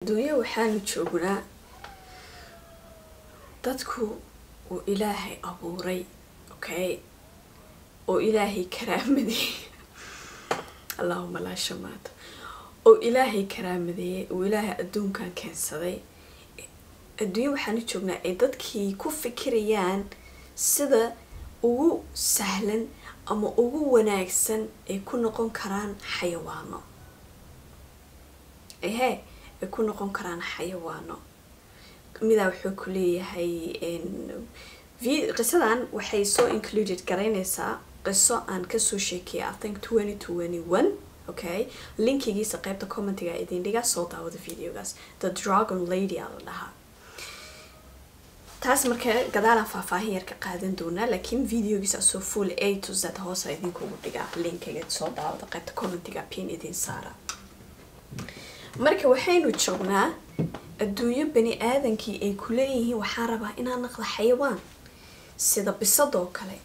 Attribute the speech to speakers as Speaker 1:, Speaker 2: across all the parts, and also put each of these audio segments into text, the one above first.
Speaker 1: الدنيا وحان جوجنا dadku uu ilaahay abuuray okay oo ilaahay karaamadii Allahumma la shamaat oo ilaahay karaamadii oo ilaahay adduunkan keensaday adduunyo waxaan joognaa ay dadkii ku fikirayaan sida ugu sahlan ama ugu wanaagsan ay ku noqon karaan xayawaano ay ku noqon karaan xayawaano mida wuxuu ku leeyahay qisadan waxay soo included garaynaysaa qiso aan ka soo sheekay I think 2021 okay linkigiisa qaybta commentiga idin dhiga soo daawada videogaas The Dragon Lady ala dhahaa taas marka gadaal faahfaahin yar ka qaadan doona laakiin videogiisa soo full A to Z hoos idin kugu dhiga linkiga soo daawada qaybta commentiga pin idin saara marka waxaynu joognaa adduunyo bani aadankii ay ku leeyihiin waxaan rabaa inaan noqdo xayawaan sida bisadoo kale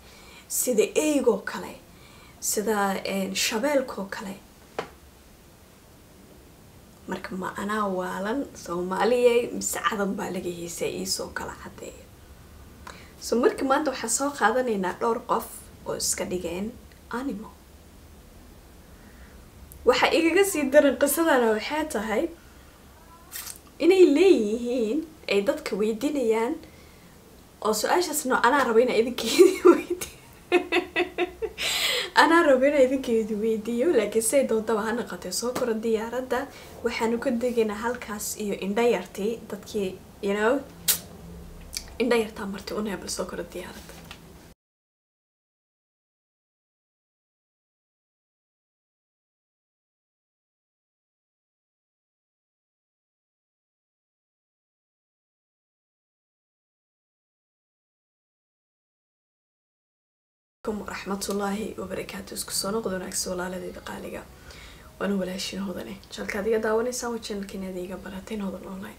Speaker 1: sida eeygoo kale sida shabeelkoo kale marka ma anaa waalan Soomaaliyeey mise cadan baa laga heysay isoo kala cadeeyo so marka maanta waxaan soo qaadanaynaa dhowr qof oo iska dhigeen animal waxa igaga sii daran qisadana waxay tahay inay leeyihiin ay dadka weydiinayaan oo su'aashaas anaa rabo inaan idinkeedii weydiiyo anaa rabo inaan idinkeedii weydiiyo laakiin say doontaba ha noqotee soo koro diyaaradda waxaanu ka degaynaa halkaas iyo indhayartii dadkii you know indhayartaa marti u neebal soo koro diyaaradda ورحمة الله وبركاته اسكسونا قدونا اكسولا لدي دقاليقا وانا ولاشين هوداني شالكا ديقا داواني ساوى channelكينا ديقا براتين هودان اونلاين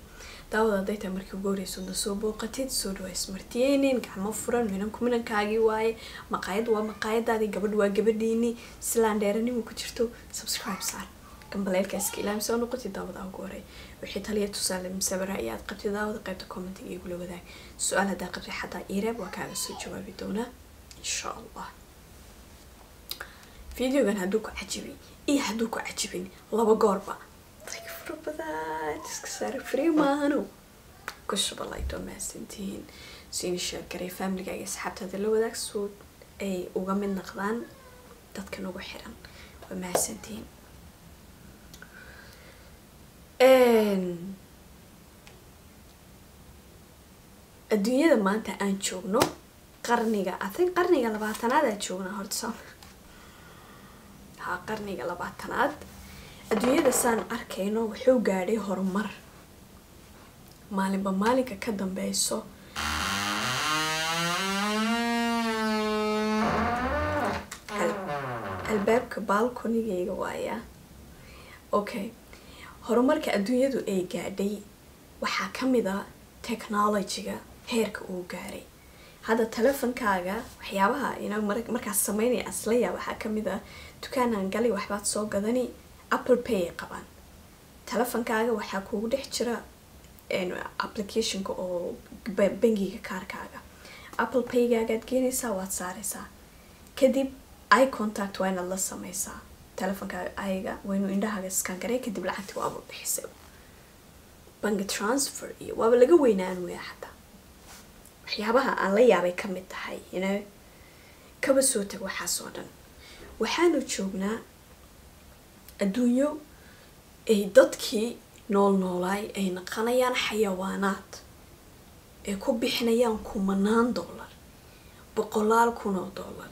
Speaker 1: داودا دايتا مركي وقوري سودا سوبو قتيد سودو اسمرتينين كعما فران منانكم منان كاقي واي مقايد ومقايد دادي قبل واقبديني سلان ديراني وكجرتو سبسكرايب سار كمباليل كاسكي إلا مساونو قتي داودا وقوري وحي تاليا تسالي مسابر رأيات قبتي داودا قيبتا كومنتي يقولوا بذاك السؤال هدا قبتي حتى إيراب وكاقا سو جوابي دونا إن شاء الله فيديو كان هدوك عجبي إيه هدوك عجبني لابا قربة طيب فربدا تسكسر فري ما هنو كشب الله يدوم ما سنتين سيني شاكري فاملي جاي سحبت هذا اللي وداك صوت أي وقامن نقدان تذكروا بحران وما سنتين الدنيا ما أنت أنشوفنو قرنيجا أثين قرنيجا لبعتنا تشوفنا هرتسام ها قرنيجا لبعتنا الدنيا سان أركينو وحو قاري هرمر مالي بمالك كدم بيسو الباب كبالكوني جوايا أوكي هرمر كالدنيا دو أي قاري وحاكمي ذا تكنولوجيا هيرك أو قاري هذا تلفون كاغا وحيابها markaas sameynay aslaya waxa kamida dukaanaan galay waxbaad soo gadani Apple Pay qabaan telefonkaaga waxa kugu dhex jira application-ka oo bangiga kaarkaaga Apple Pay-gaaga gelinaysaa waad saaraysaa kadib eye contact waa inaad la samaysaa telefonkaaga ayaga waa inuu indhahaaga scan garay kadib lacagta waa bixisay bank transfer iyo waa laga weynaan weeyaa xataa waxyaabaha aan la yaabay ka mid tahay you know kaba soo tag waxa soo dhan waxaanu joognaa adduunyo ay dadkii noolaay ay naqanayaan xayawaanaad ay ku bixinayaan kumanaan dollar boqolaal kun oo dollar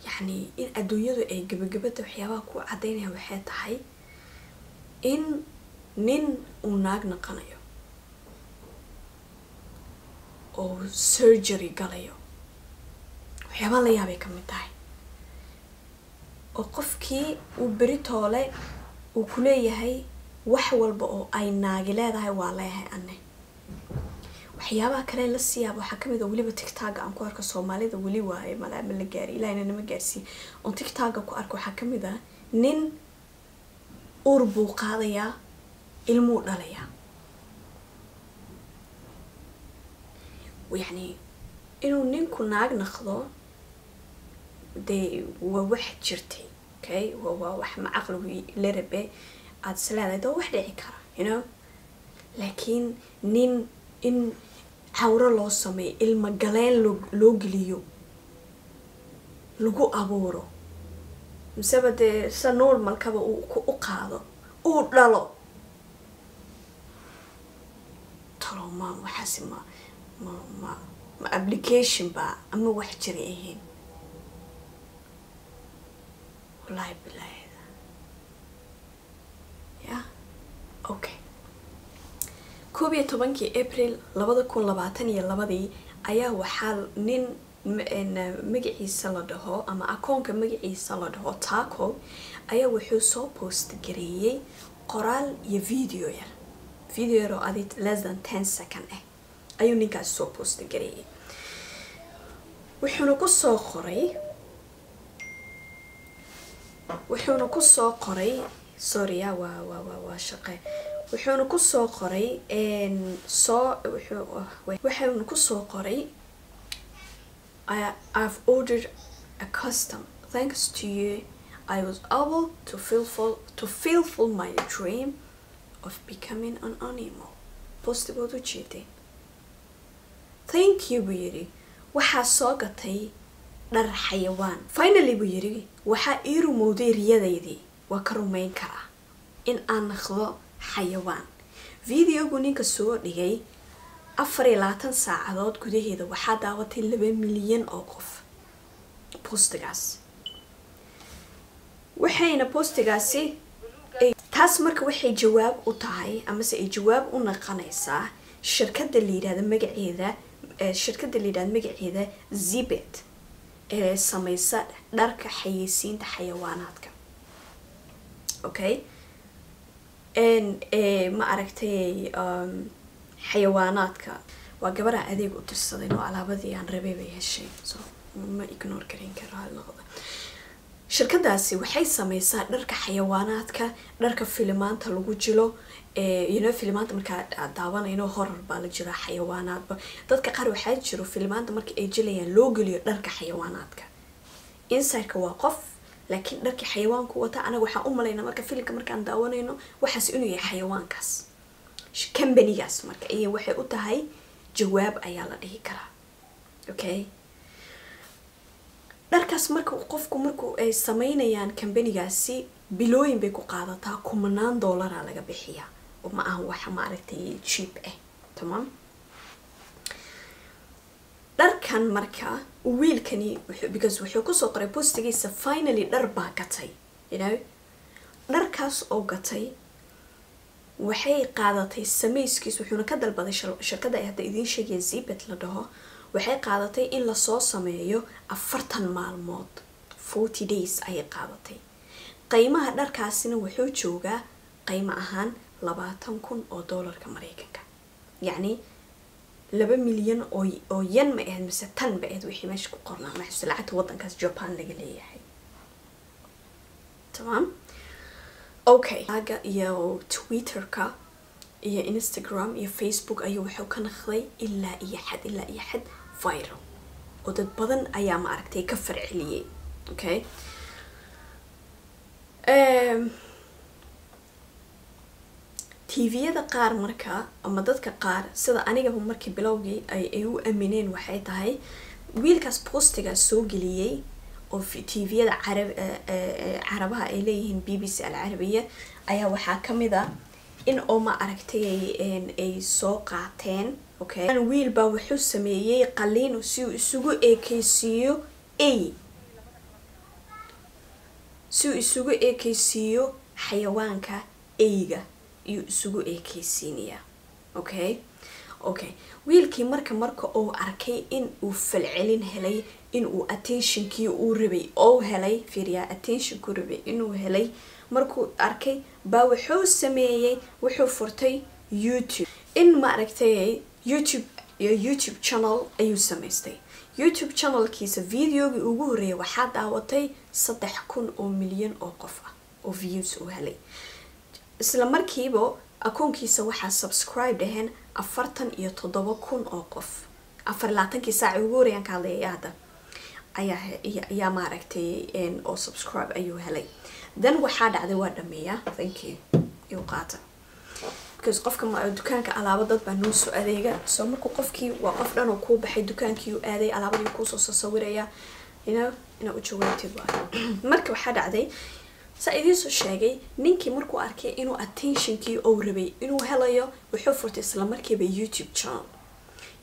Speaker 1: yani in adduunyadu ay gabagabada waxyaabaha ku cadeynaya waxay tahay in nin uu naag naqanayo oo surgery galayo waxyaabo la yaabay ka mid tahay oo qofkii uu beritoole uu ku leeyahay wax walba oo ay naagi leedahay waa leeyahay anne waxyaabaha kale la siyaabo waxa kamid ah waliba TikTok aan ku arko Soomaalida wali waaye malaama la gaari ilaahina nama gaarsi oo TikTok ku arko waxa kamid ah nin uur buu qaadaya ilmuu dhalayaa يعني إنه نينكو ناق نخضو دي ووح جرتي okay ووح معقله لربي عاد سلالة دو وح دعي كرا you know لكن نين إن عورة لو سمي المقالين لو قليو لغو أبورو بسبب سنور مالكابا وقاضو ودلو ترى ما وحاسي ما application با أما واحد جريهين والله بالله هذا يا أوكي كوبية طبانكي أبريل لبدا كون لباتانية لبدي أيا وحال نين مجعي سلده أما أكونك مجعي سلده تاكو أيا وحو سو بوست جريي قرال يفيديو فيديو يرو أديت less than 10 second ayuu ninkaas soo post gareeyay wuxuuna ku soo qoray sorry waa shaqo wuxuuna ku soo qoray wuxuuna ku soo qoray I've ordered a custom thanks to you I was able to fulfill my dream of becoming an animal postigood u jeeday thank you buu yiri waxaa soo gatay dhar xayawaan finally buu yiri waxaa ii rumowday riyadaydii waa ka rumayn karaa in aan noqdo xayawaan videogu ninka soo dhigay 24 saacadood gudaheeda waxaa daawatay 2 milyan oo qof postigaas waxayna postigaasi taas marka waxay jawaab u tahay ama se ay jawaab u naqanaysaa shirkadda liidhaada magaceeda Zibet ee samaysa dharka xayeysiinta xayawaanaadka okay ma aragtay xayawaanaadka waa gabar adeeg u tirsaday oo alaabadii aan rabay bay heshay so ma ignore karin karaa laqada shirkadaasi waxay samaysaa dharka xayawaanaadka dharka filmaanta lagu jilo you know filmaanta marka daawanayno horror baa la jira xayawaanaadba dadka qaar waxaa jiro filmaanta marka ay jilayaan loo galiyo dharka xayawaanaadka inside-ka waa qof laakiin dharka xayawaanku wata anaga waxaan u malaynaa marka filmka markaan daawanayno waxaas inuu yahay xayawaankaas company-gaas marka iyo waxay u tahay jawaab ayaa la dhihi karaa okay dharkaas marka qofku markuu ay sameynayaan company-gaasi bilooyin bay ku qaadataa $10,000 laga bixiyaa oo ma aha wax ma aragtay cheap tamam dharkan marka wiilkani because wuxuu ku soo qoray postigiisa finally dhar baa gatay you know dharkaas oo gatay waxay qaadatay samayskiis wuxuuna ka dalbaday shirkadda ay hadda idiin sheegay Zibet la dhaho waxay qaadatay in la soo sameeyo 40 maalmood 40 days ayay qaadatay qiimaha dharkaasina wuxuu joogaa qiimo ahaan $20,000 Mareykanka yani 2 milyan oo yen ma ahayd mise tan ba ahayd wixii meesha ku qornaa maxaa lacagta wadankaas Japan laga leeyahay tamam okay aga iyo Twitterka iyo Instagram iyo Facebook ayuu wuxuu ka naqday ilaa iyo xad viral oo dad badan ayaa ma aragtay ka farciliyay okay TV-yada qaar marka ama dadka qaar sida aniga markii bilowgii ay u aamineen waxay tahay wiilkaas postiga soo galiyay oo TV-yada Carabaha ay leeyihiin BBC al-Arabiya ayaa waxaa kamid ah in oo ma aragtay ay soo qaateen okay wiil baa wuxuu sameeyay qaliin si uu isugu ekeysiiyo xayawaanka eyga iyo isugu ekeysiinaya okay wiilkii marka uu arkay in uu falcelin helay in uu attention-kii uu rabay oo helay fiiriya attention-ku rabay inuu helay markuu arkay baa wuxuu sameeyay wuxuu furtay YouTube in ma aragtay YouTube channel ayuu samaystay YouTube channel-kiisa videogi ugu horeeyay waxaa daawatay 3,000 milyan oo qof ah oo views u helay isla markiiba akoonkiisa waxaa subscribe dhaheen 47,000 oo qof 24 saac ugu horeyaan ka hadlaya hadda ayaa maaragtay oo subscribe ayuu helay dan waxaa dhacday waa dhameeya thank you iyo qaata because qofka dukaanka alaabo dad baa noo soo adeega soo markuu qofkii waa qof dhan oo ku baxay dukaankii uu aaday alaabadii ku soo sawiraya ina u jawaabtid waa marka waxaa dhacday سأيدين سو شاقي نينكي مركو أركي إنو attention كي أو ربي إنو هلايا وحفرت إسلام مركي بيوتيوب channel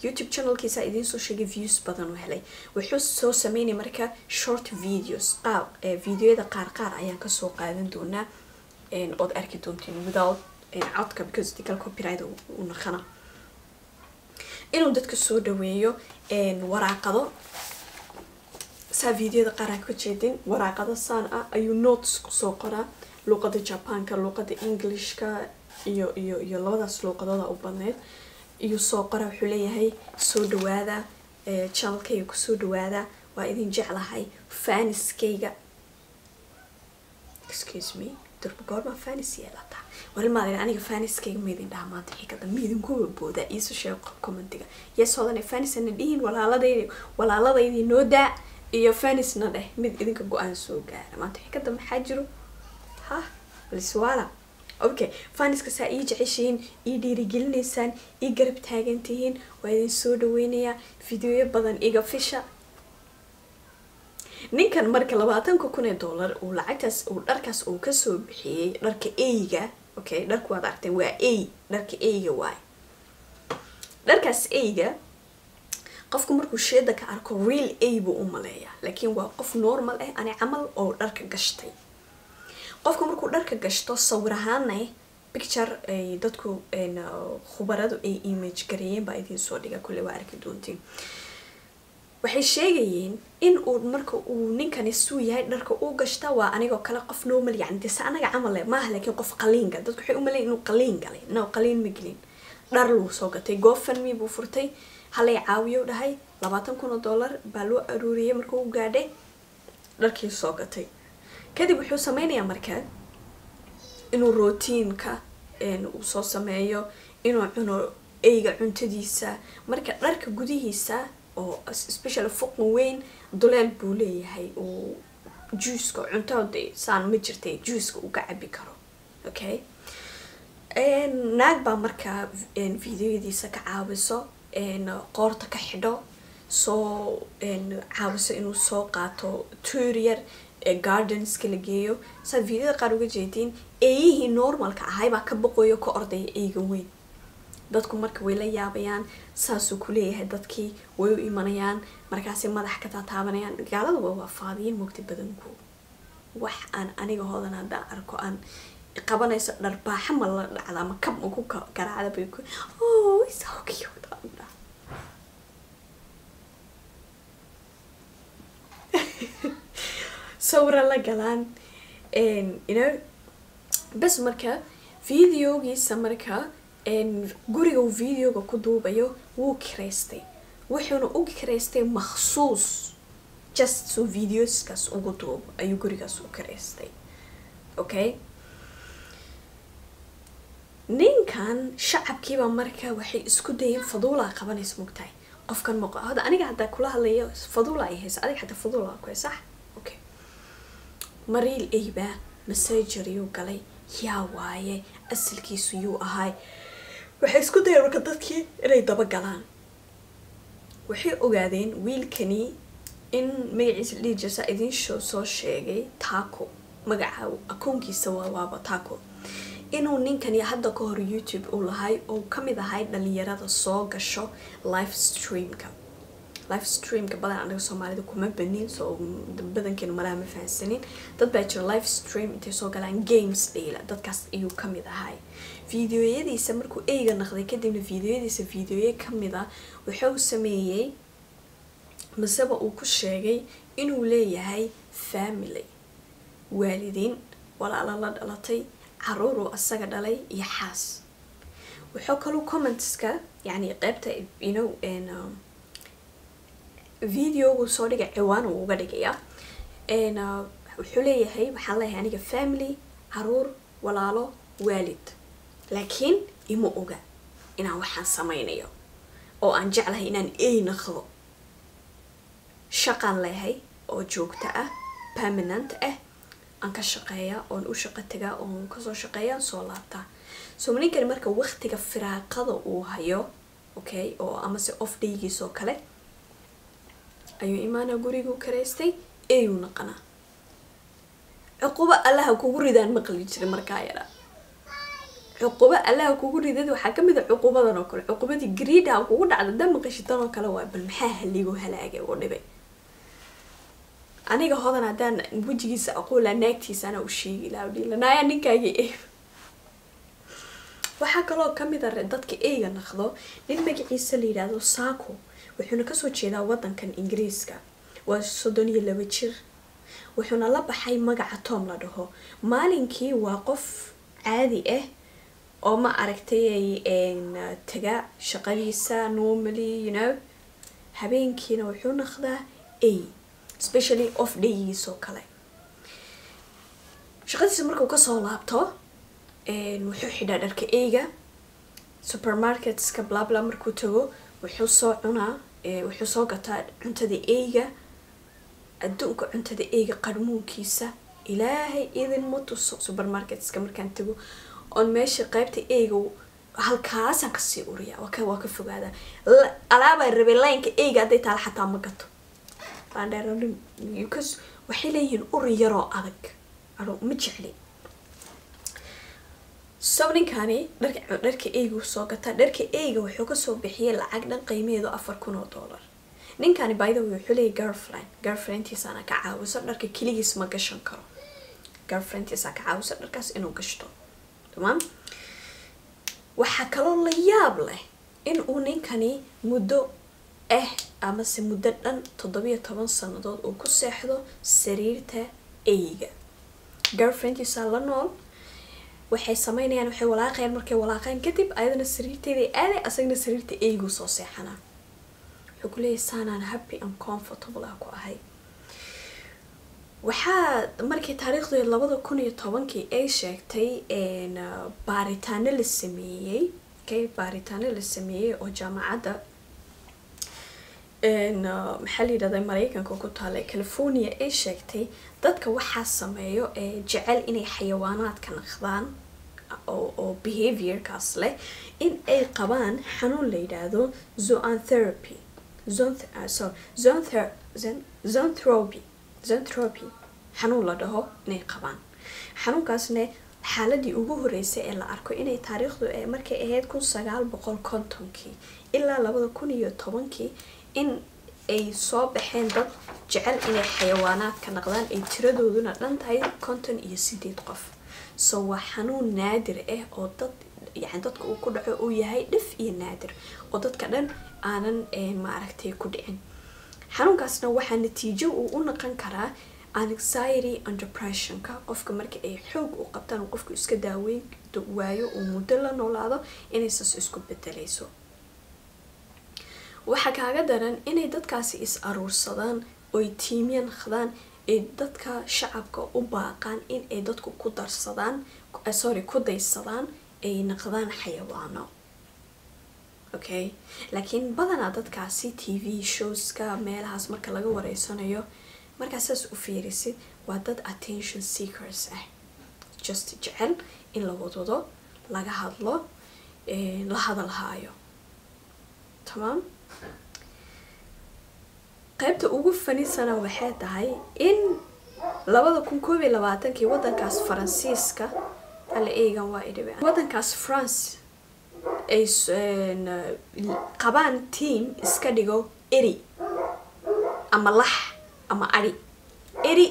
Speaker 1: يوتيوب channel كي سأيدين سو شاقي views بدن وهلاي وحس سو سميني مركا short videos فيديو دا قار أيان كسو قادن دونا إن أود أركي دونتين without عطكا because ديكال copyright ونخنا إنو دادك سو دويو إن وراقضو saa videoda qaar ku jeedin waraaqada saan ah ayuu notes soo qoraa luqada Japanka luqada Englishka iyo labadaas luqadooda u badneed iyo soo qoraa wuxuu leeyahay soo dhawaada channelkayga ku soo dhawaada waa idin jeclahay fanskayga excuse me durba goorma fans yeelata warimaadeen aniga fanskayga ma idin dhamaantay xigada ma idin ku booda isu sheeg commentiga yes hodan fans ana dhihin walaaladaydi noo daa iyo fanisna dheh mid idinka go'aan soo gaara maanta xikada maxaa jiro ha liswala okay faniska saa ii jeceshiin ii dhiirigelinaysaan ii garab taagantihiin waa idin soo dhaweynaya fiidiyo badan iga fisha ninkan marka $20,000 uu lacagtaas uu dharkaas uu ka soo bixiyay dharka eyga okay dharku waad aragteen waa dharka eyga waay dharkaas eyga qofku markuu sheeda ka arko real able u maleeya laakiin waa qof normal ah ani amal oo dharka gashtay qofku markuu dharka gashto sawir ahaan picture ay dadku khubaradu ay image gareeyeen baa idin soo dhiga kulli waa arki doontiin waxay sheegayeen in uu marka uu ninkani suu yahay dharka uu gashta waa anigoo kale qof normal yani disa anaga amal ma aha laakiin qof qaliinga dadku waxay u maleeyeen inuu qaliin galay qaliin ma gelin dhar loo soo gatay GoFundMe buu furtay halay caawiyo dhahay $20,000 baa loo aruuriyay markuu u gaadhay dharkii soo gatay kadib wuxuu sameynayaa markaa inuu routiinka uu soo sameeyo inuu cuno eyga cuntadiisa marka dharka gudihiisa oo especially fuqan weyn duleel buu leeyahay oo juice-ka cuntada saan ma jirtay juice-ka uu ka cabi karo okay naag baa markaa fiidiyoodiisa ka caawiso qoorta ka xidho soo caawiso inuu soo qaato tourier gardens kala geeyo saa fiidiyada qaar uga jeedin eeyihii normalka ahay baa ka boqoyo ka ordaya eyga weyn dadku marka way la yaabayaan saasuu ku leeyahay dadkii way u imanayaan markaasay madax ka taataabanayaan gaalada waa faadiyin mugti badanku wax aan aniga hoodan haddaan arko aan qabanayso dharbaaxa ma la dhacda ama kab ma ku garaacda bay ku oh it's so cute sawra la galaan bas marka videogiisa marka guriga uu videoga ku duubayo wuu kireystay wuxuuna u kireystay makhsuus just so videoskaas ugu duubo ayuu gurigaas u kireystay okay ninkan shacabkiiba marka waxay isku dayeen faduula qabanayso mugtahay qofkan hada aniga hadda kula hadlayo faduula ay hayso adiga xataa faduula ku sax okay mariil eyba messenger yu galay yaa waaye asalkiisu yuu ahay waxay isku dayeen marka dadkii inay daba galaan waxay ogaadeen wiilkani in magaciisa dhiijasa idin soo sheegay taco magaca akoonkiisa waaba taco inuu ninkan hadda ka hor YouTube uu lahay oo kamid ahay dhalinyarada soo gasho live streamka badan anaga Soomaalida kuma banin soo badankeena malaha ma fahansanin dad baa jira live stream intay soo galaan games dheela dadkaas ayuu kamid ahay fiidiyoyadiisa markuu eega naqday kadibna fiidiyoyadiisa fiidiyoye kamid ah wuxuu sameeyay masaba uu ku sheegay inuu leeyahay family waalidiin walaalo la dhalatay caruur asaga dhalay iyo xaas wuxuu kaloo commentska yani qaybta video soo dhigay ciwaan uu uga dhigaya wuxuu leeyahay waxaan leeyahay aniga family caruur walaalo waalid laakiin ima oga inaan waxaan samaynayo oo aan jeclahay inaan ay noqdo shaqaan leeyahay oo joogto ah permanent ah aan ka shaqeeyaa oon u shaqo tagaa oon kasoo shaqeeyaa soo laabtaa so ninkani marka waqtiga firaaqada uu hayo okay oo ama se off daygiis oo kale ayuu imaana gurigu kareystay ayuu naqana cuquba allaha kugu ridaan maqli jiray markaa yara cuquba allaha kugu ridad waxaa kamid ah cuqubadan oo kale cuqubadii greeda kugu dhacda dam qashitan oo kale waa bal maxaa haligo halaagay oo dhibay aniga hodan hadaan wajigiisa aqoon naagtiisa ana u sheegi lahaa ninkaagii waxaa kaloo kamid ah dadka eeyga naqdo nin magaciisa la yiraahdo Sako wuxuuna kasoo jeedaa wadankan Ingiriiska waa 32 jir wuxuuna la baxay magaca Tom la dhaho maalinkii waa qof caadi ah oo ma aragtay taga shaqadiisa normally you know habeenkiina wuxuu naqdaa especially off days oo kale shaqadiisa markuu ka soo laabto wuxuu xidhaa dharka eeyga supermarketska bla bla markuu tago wuxuu soo cunaa wuxuu soo gataa cuntada eeyga adduunka cuntada eeyga qarmuunkiisa ilaahay idin ma tuso supermarketska markaan tago on meesha qaybta eeyga halkaasaan kasii uriya waa ka fogaada alaaba rebelaynka eeyga hadday taala xataa ma gato waxay leeyihiin uri yaroo adag ma jecli ninkani dharka eeyga soo gataa dharka eeyga wuxuu kasoo bixiyay lacag dhan qiimaheedu $4,000 ninkani by the way wuxuu leeyahay girlfriendtiisana ka caawiso dharka keligiis ma gashan karo girlfriendtiisa ka caawiso dharkaas inuu gashto tamam waxa kaloo la yaab leh in uu ninkani muddo ama se muddo dhan 17 sanadood uu ku seexdo sariirta eeyga girlfriendtiisa la nool waxay sameynayaan waxay walaaqayaan markay walaaqaan kadib ayadana sariirteeda aaday asagna sariirta eeygu soo seexana wuxuu ku leeyahay saanaan happy and comfortable ku ahay waxaa markii taariikhdu 2010 ay sheegtay baaritaano la sameeyay oo jaamacadda maxaa la yiraahdaa Mareykanka ku taala California ay sheegtay dadka waxaa sameeyo jecel inay xayawaanaadka naqdaan oo behaviorkaas leh in ay qabaan xanuun la yiraahdo zoanthropy xanuun la dhaho inay qabaan xanuunkaasna xaaladii ugu horeysay ee la arko inay taariikhdu markay ahayd 1950 ilaa 2010 in ay soo baxeen dad jecel inay xayawaanaadka naqdaan ay tiradooduna dhan tahay 58 qof so waa xanuun naadir ah oo dadka uu ku dhaco uu yahay dhif iyo naadir oo dadka dhan aanan ma aragtay ku dhicin xanuunkaasna waxa natiijo uu u noqon karaa anxiety and depression ka qofka marka ay xoog u qabtaan qofku iska daaweyn waayo oo muddo la noolaado inay saas isku bedelayso waxa kaaga daran inay dadkaasi is aruursadaan oo tiimiyan khadaan ee dadka shacabka u baaqaan in ay dadku ku darsadaan ku daysadaan ay naqdaan xayawaano okay laakiin badanaa dadkaasi TV shows ka meelahaas marka laga wareysanayo markaas u fiirisid waa dad attention seekers ah just jecel in la wadado laga hadlo la hadalhaayo tamam qaybta ugu fanisana waxay tahay in 2021 wadankaas Faransiiska ala eegan waa idibay wadankaas France ay qabaan team iska dhigo eri ama lax ama ari eri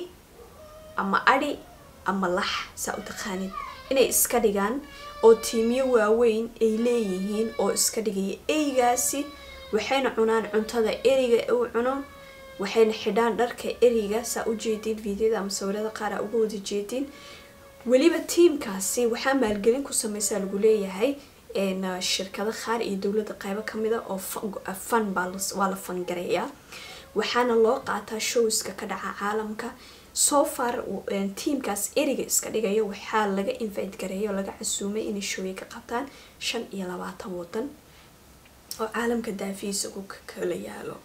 Speaker 1: ama ari ama lax saa u taqaanid inay iska dhigaan oo tiimiyo waaweyn ay leeyihiin oo iska dhigay eeygaasi waxayna cunaan cuntada eriga uu cuno waxayna xidhaan dharka eriga saa u jeedin videoda ama sawirada qaar ugu wada jeedin waliba teamkaasi waxa maalgelin ku sameeyay lagu leeyahay shirkado qaar iyo dawladda qaybo kamid ah oo fan waa la fan gareeyaa waxaana loo qaataa showska ka dhaca caalamka so far teamkaas eriga iska dhigayo waxaa laga invite gareeyo laga casuumay inay shooye ka qabtaan 25 wadan oo caalamka daafiisa ku kala yaalo.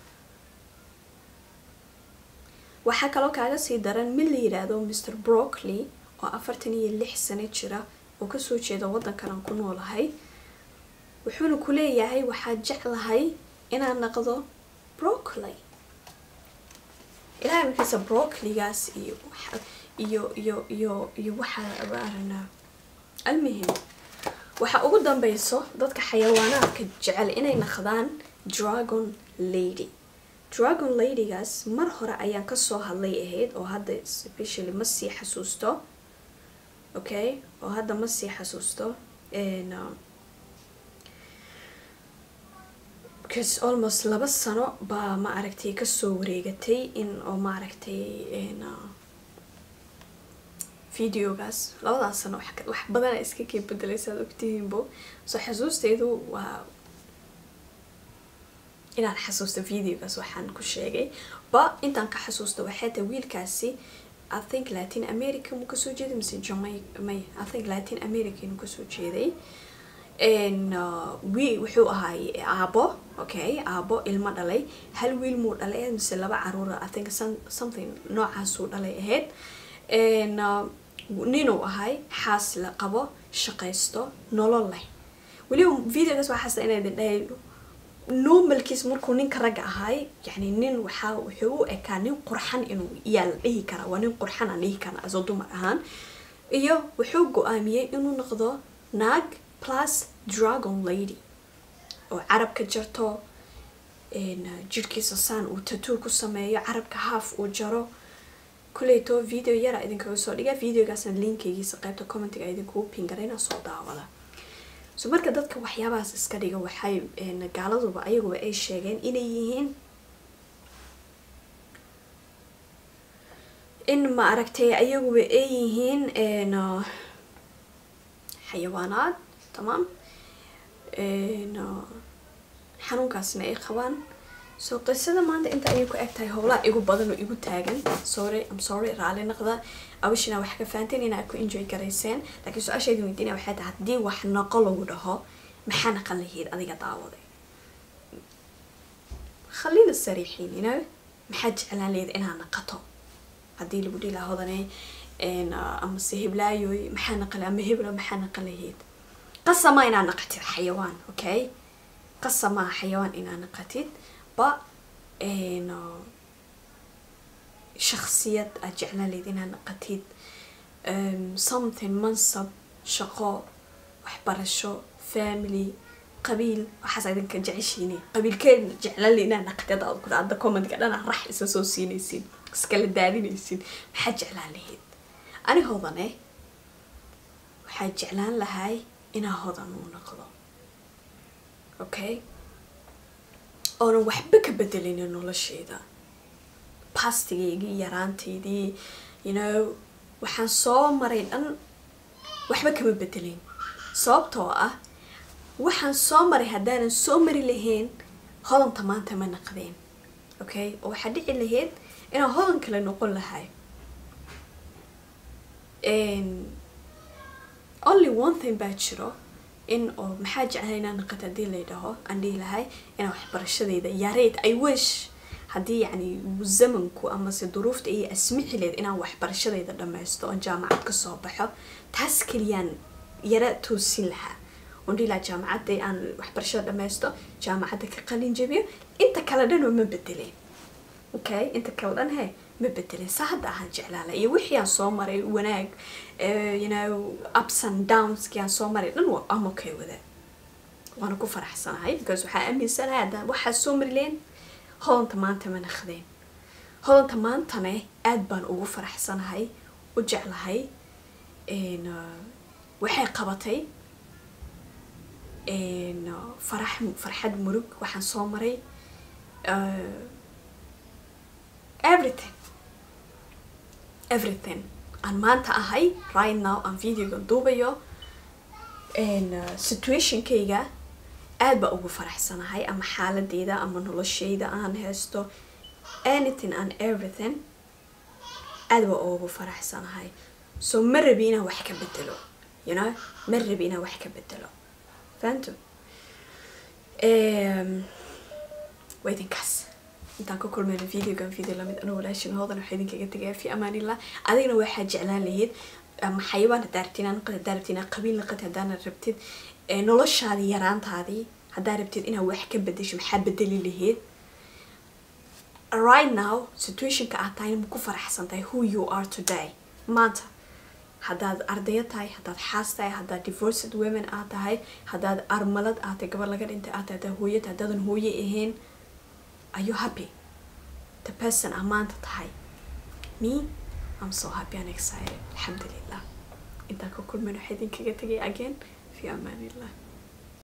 Speaker 1: waxaa kaloo kaaga sii daran mid la yiraahdo Mr. Broccoli oo 46 sano jira oo ka soo jeeda wadankan aan ku noolahay. wuxuuna ku leeyahay waxaa jeclahay inaan noqdo broccoli. ilaahay markiisa broccoligaas iyo waxa abaarana almuhim waxa ugu dambayso dadka xayawaanaadka jecel inay noqdaan dragon lady. dragon ladygaas mar hore ayaan ka soo hadlay ahayd oo hadda especially ma sii xasuusto. okay oo hadda ma sii xasuusto because almost 2 sano baa ma aragtay ka soo wareegatay in oo ma aragtay videogaas 2 sano wax badan iska bedelaysaa ogtiinbo soo xasuusteedu waa inaan xasuusto videogaas waxaan ku sheegay ba intaan ka xasuusto waxay tahay wiilkaasi I think Latin America mu ka soo jeeday mise Jamaica I think Latin America inuu ka soo jeeday wuxuu ahay aabo. okay aabo ilmo dhalay hal wiil muu dhalay mise 2 caruur I think something noocaas uu dhalay ahayd. ninuu ahay xaas la qabo shaqaysto nolol leh. wali videogaas waxaas inay dhahay normalkiis markuu ninka rag ahay yani nin wuxuu u ekaa nin qurxan inuu yaal dhihi kara waa nin qurxan aan dhihi kara asoo dumar ahaan iyo wuxuu go'aamiyay inuu noqdo naag plus dragon lady oo carabka jarto jirkiisa saan uu tattoo ku sameeyo carabka half uu jaro kuleeto video yara idinkaga soo dhiga videogaasna linkigiisa qaybta commentiga idinku pin gareyna soo daawada. so marka dadka waxyaabahaas iska dhiga waxay gaaladuba ayaguba ay sheegeen inay yihiin in ma aragtay ayaguba ay yihiin xayawaanaad tamam xanuunkaasna ay qabaan. so qisada maanta inta ayay ku egtahay howlaa igu badan oo igu taagan. I'm sorry raali noqda awishina wax ka faanteen inaa ku enjoy garayseen laakiin su'aasheedu weydiina waxay tahay hadii wax noqo lagu dhaho maxaa noqon lahayd adiga daawaday. khaliina sariixiin inaa maxaa jeclaan lahayd inaa noqoto hadii lagu dhihi lahaa hodanay ama sihiblaayo maxaa noqon ama heblo maxaa noqon lahayd. qasama inaa noqotid xayawaan. okay qasama xayawaan inaa noqotid ba شخصيات أجعلنا لدينا نقتيد something منصب شقو وحبرشو family قبيل وحاسة إذن كان جعشيني قبيل كان جعلنا لدينا نقتيد أو كده عند كومنت كده أنا راح إساسوسيني سين سكال الدارين يسين محاج جعلان لهيد أنا هوضاني وحاج جعلان لهاي إنا هوضانو نقضو. okay أنا وحبك بدلين إنه للشيء ذا باستيجي يرانتيدي you know waxaan soo maray dhan waxba kama bedelin sababtoo ah waxaan soo maray hadaan soo mari lahayn hodanta maanta ma naqdeen. okay oo waxa dhici lahayd inaan hodan kale noqon lahay. only one thing baa jiro in oo maxaa jeclahay inaan noqoto hadii la yidhaaho aan dhihi lahay inaan waxbarashadayda yareyd I wish hadii yani zamanku ama si duruufta ay asmixi leed inaan waxbarashadayda dhameysto oo jaamacad ka soo baxo taas kaliyaan yara toosin lahaa oo dhihi lahaa jaamacadda aan waxbarashada dhameysto jaamacadda ka qalin jabiyo inta kale dhan ma bedeleen. okay inta kale dhan ma bedeleen saada aan jeclaala iyo wixii aan soo maray wanaag you know ups and downs kii aan soo maray dhan waa okay wada waana ku faraxsanahay because waxa aaminsanahay hadda waxa soo mari leen hodanta maanta ma naqdeen. hodanta maantana aad baan ugu faraxsanahay u jeclahay waxay qabatay farxad murug waxaan soo maray everything aan maanta ahay right now aan videoga duubayo situationkayga aad baa ugu faraxsanahay ama xaaladeyda ama noloshayda aan haysto anything and everything aad baa ugu faraxsanahay so ma rabi inaan wax ka bedelo you know ma rabi inaan wax ka bedelo fahanto weydinkaas intaan ku kulmayno videogan video lamid anoo walaashin hoodan waxaa idinkaga tagayaa fi amaanillah adigna waxaa jeclaan lahayd xayawaan haddaa rabtid inaan naqad haddaa rabtid inaan qabiil naqad haddaana rabtid noloshaadii yaraantaadii haddaa rabtid inaad wax ka bedesho maxaa bedeli lahayd right now situationka aad tahay ma ku faraxsan tahay who you are today maanta haddaad ardaya tahay haddaad xaas tahay haddaad divorced women aad tahay haddaad armalad aad tahay gabar laga dhintay aad tahay haddaad hooyad haddaadan hooye ahayn are you happy the person aad maanta tahay me I'm so happy and excited alhamdulillah intaan ku kulmayno waxaa idinkaga tagay again fi amaanillah